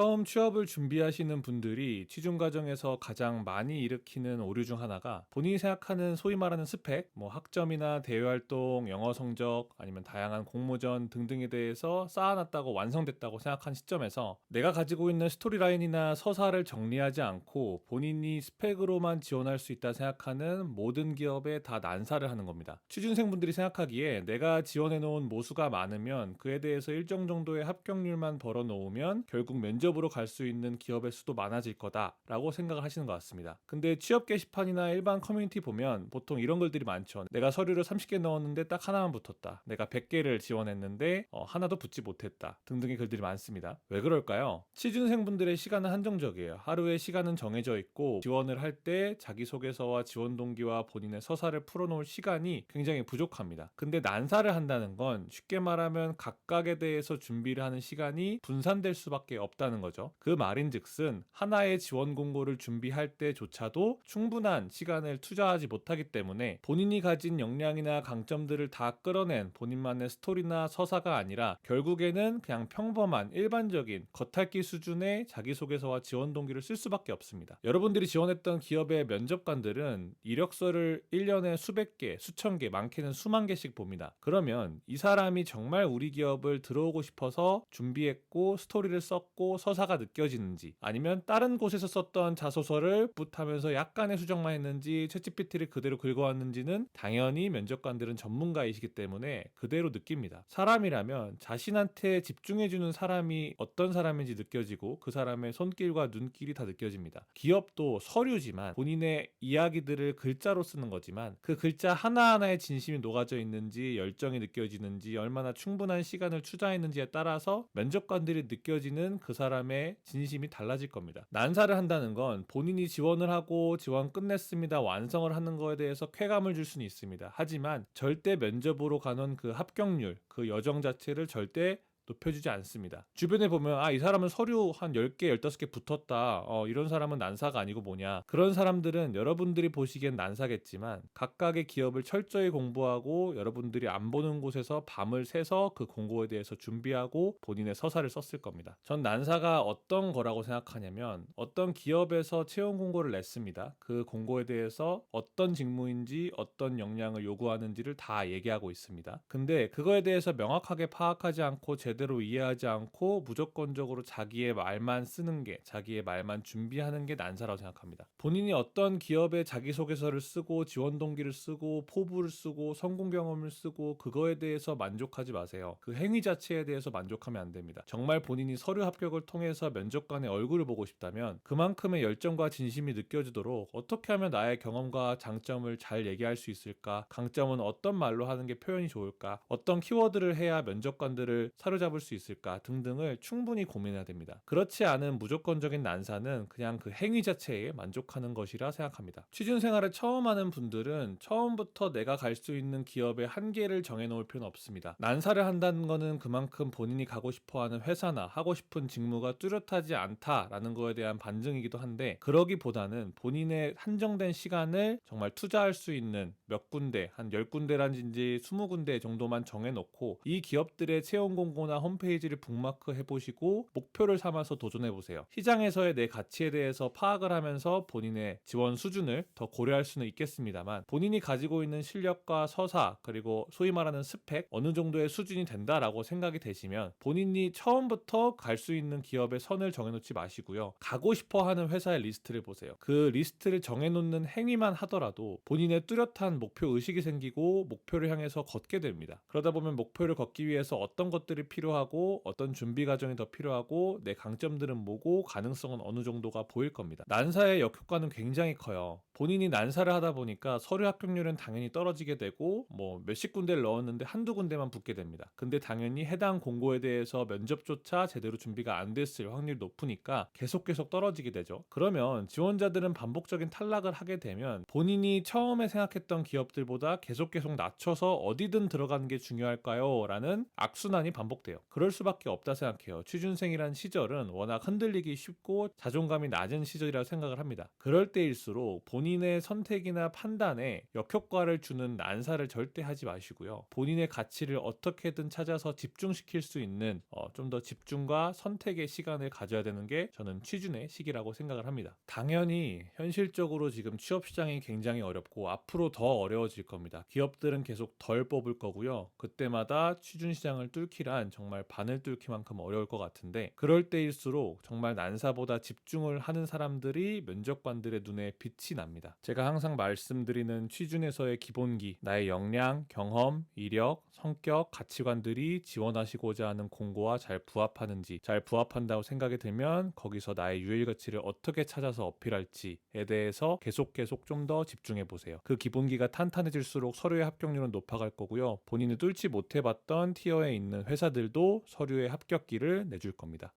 처음 취업을 준비하시는 분들이 취준 과정에서 가장 많이 일으키는 오류 중 하나가 본인이 생각하는 소위 말하는 스펙, 학점이나 대외활동, 영어 성적, 아니면 다양한 공모전 등등에 대해서 쌓아놨다고 완성됐다고 생각한 시점에서 내가 가지고 있는 스토리라인이나 서사를 정리하지 않고 본인이 스펙으로만 지원할 수 있다 생각하는 모든 기업에 다 난사를 하는 겁니다. 취준생분들이 생각하기에 내가 지원해놓은 모수가 많으면 그에 대해서 일정 정도의 합격률만 벌어놓으면 결국 면접으로 갈 수 있는 기업의 수도 많아질 거다라고 생각을 하시는 것 같습니다. 근데 취업 게시판이나 일반 커뮤니티 보면 보통 이런 글들이 많죠. 내가 서류를 30개 넣었는데 딱 하나만 붙었다. 내가 100개를 지원했는데 하나도 붙지 못했다. 등등의 글들이 많습니다. 왜 그럴까요? 취준생분들의 시간은 한정적이에요. 하루의 시간은 정해져 있고 지원을 할 때 자기소개서와 지원 동기와 본인의 서사를 풀어놓을 시간이 굉장히 부족합니다. 근데 난사를 한다는 건 쉽게 말하면 각각에 대해서 준비를 하는 시간이 분산될 수밖에 없다는 거죠. 그 말인즉슨 하나의 지원 공고를 준비할 때조차도 충분한 시간을 투자하지 못하기 때문에 본인이 가진 역량이나 강점들을 다 끌어낸 본인만의 스토리나 서사가 아니라 결국에는 그냥 평범한 일반적인 겉핥기 수준의 자기소개서와 지원 동기를 쓸 수밖에 없습니다. 여러분들이 지원했던 기업의 면접관들은 이력서를 1년에 수백 개, 수천 개, 많게는 수만 개씩 봅니다. 그러면 이 사람이 정말 우리 기업을 들어오고 싶어서 준비했고 스토리를 썼고 서사가 느껴지는지, 아니면 다른 곳에서 썼던 자소서를 붓하면서 약간의 수정만 했는지 챗GPT를 그대로 긁어왔는지는 당연히 면접관들은 전문가이시기 때문에 그대로 느낍니다. 사람이라면 자신한테 집중해주는 사람이 어떤 사람인지 느껴지고 그 사람의 손길과 눈길이 다 느껴집니다. 기업도 서류지만 본인의 이야기들을 글자로 쓰는 거지만 그 글자 하나하나에 진심이 녹아져 있는지, 열정이 느껴지는지, 얼마나 충분한 시간을 투자했는지에 따라서 면접관들이 느껴지는 그 사람의 진심이 달라질 겁니다. 난사를 한다는 건 본인이 지원을 하고 지원 끝냈습니다, 완성을 하는 거에 대해서 쾌감을 줄 수는 있습니다. 하지만 절대 면접으로 가는 그 합격률, 그 여정 자체를 절대 높여주지 않습니다. 주변에 보면 이 사람은 서류 한 10개, 15개 붙었다. 이런 사람은 난사가 아니고 뭐냐. 그런 사람들은 여러분들이 보시기엔 난사겠지만 각각의 기업을 철저히 공부하고 여러분들이 안 보는 곳에서 밤을 새서 그 공고에 대해서 준비하고 본인의 서사를 썼을 겁니다. 전 난사가 어떤 거라고 생각하냐면 어떤 기업에서 채용 공고를 냈습니다. 그 공고에 대해서 어떤 직무인지 어떤 역량을 요구하는지를 다 얘기하고 있습니다. 근데 그거에 대해서 명확하게 파악하지 않고 제대로 이해하지 않고 무조건적으로 자기의 말만 쓰는 게, 자기의 말만 준비하는 게 난사라고 생각합니다. 본인이 어떤 기업의 자기소개서를 쓰고 지원 동기를 쓰고 포부를 쓰고 성공 경험을 쓰고 그거에 대해서 만족하지 마세요. 그 행위 자체에 대해서 만족하면 안 됩니다. 정말 본인이 서류 합격을 통해서 면접관의 얼굴을 보고 싶다면 그만큼의 열정과 진심이 느껴지도록 어떻게 하면 나의 경험과 장점을 잘 얘기할 수 있을까? 강점은 어떤 말로 하는 게 표현이 좋을까? 어떤 키워드를 해야 면접관들을 사로잡을 수 있을까 등등을 충분히 고민해야 됩니다. 그렇지 않은 무조건적인 난사는 그냥 그 행위 자체에 만족하는 것이라 생각합니다. 취준 생활을 처음 하는 분들은 처음부터 내가 갈 수 있는 기업의 한계를 정해놓을 필요는 없습니다. 난사를 한다는 거는 그만큼 본인이 가고 싶어하는 회사나 하고 싶은 직무가 뚜렷하지 않다라는 거에 대한 반증이기도 한데, 그러기보다는 본인의 한정된 시간을 정말 투자할 수 있는 몇 군데, 한 10군데라든지 20군데 정도만 정해놓고 이 기업들의 채용 공고나 홈페이지를 북마크 해보시고 목표를 삼아서 도전해보세요. 시장에서의 내 가치에 대해서 파악을 하면서 본인의 지원 수준을 더 고려할 수는 있겠습니다만, 본인이 가지고 있는 실력과 서사, 그리고 소위 말하는 스펙, 어느 정도의 수준이 된다라고 생각이 되시면 본인이 처음부터 갈 수 있는 기업의 선을 정해놓지 마시고요. 가고 싶어하는 회사의 리스트를 보세요. 그 리스트를 정해놓는 행위만 하더라도 본인의 뚜렷한 목표 의식이 생기고 목표를 향해서 걷게 됩니다. 그러다 보면 목표를 걷기 위해서 어떤 것들이 필요하고 어떤 준비 과정이 더 필요하고 내 강점들은 뭐고 가능성은 어느 정도가 보일 겁니다. 난사의 역효과는 굉장히 커요. 본인이 난사를 하다 보니까 서류 합격률은 당연히 떨어지게 되고 몇십 군데를 넣었는데 한두 군데만 붙게 됩니다. 근데 당연히 해당 공고에 대해서 면접조차 제대로 준비가 안 됐을 확률이 높으니까 계속 떨어지게 되죠. 그러면 지원자들은 반복적인 탈락을 하게 되면 본인이 처음에 생각했던 기업들보다 계속 낮춰서 어디든 들어가는 게 중요할까요? 라는 악순환이 반복됩니다. 돼요. 그럴 수밖에 없다 생각해요. 취준생이란 시절은 워낙 흔들리기 쉽고 자존감이 낮은 시절이라고 생각을 합니다. 그럴 때일수록 본인의 선택이나 판단에 역효과를 주는 난사를 절대 하지 마시고요. 본인의 가치를 어떻게든 찾아서 집중시킬 수 있는 좀 더 집중과 선택의 시간을 가져야 되는 게 저는 취준의 시기라고 생각을 합니다. 당연히 현실적으로 지금 취업 시장이 굉장히 어렵고 앞으로 더 어려워질 겁니다. 기업들은 계속 덜 뽑을 거고요. 그때마다 취준 시장을 뚫기란 정말 바늘 뚫기만큼 어려울 것 같은데, 그럴 때일수록 정말 난사보다 집중을 하는 사람들이 면접관들의 눈에 빛이 납니다. 제가 항상 말씀드리는 취준에서의 기본기, 나의 역량, 경험, 이력, 성격, 가치관들이 지원하시고자 하는 공고와 잘 부합하는지, 잘 부합한다고 생각이 들면 거기서 나의 유일 가치를 어떻게 찾아서 어필할지에 대해서 계속 좀 더 집중해 보세요. 그 기본기가 탄탄해질수록 서류의 합격률은 높아갈 거고요. 본인이 뚫지 못해봤던 티어에 있는 회사들도 서류의 합격기를 내줄 겁니다.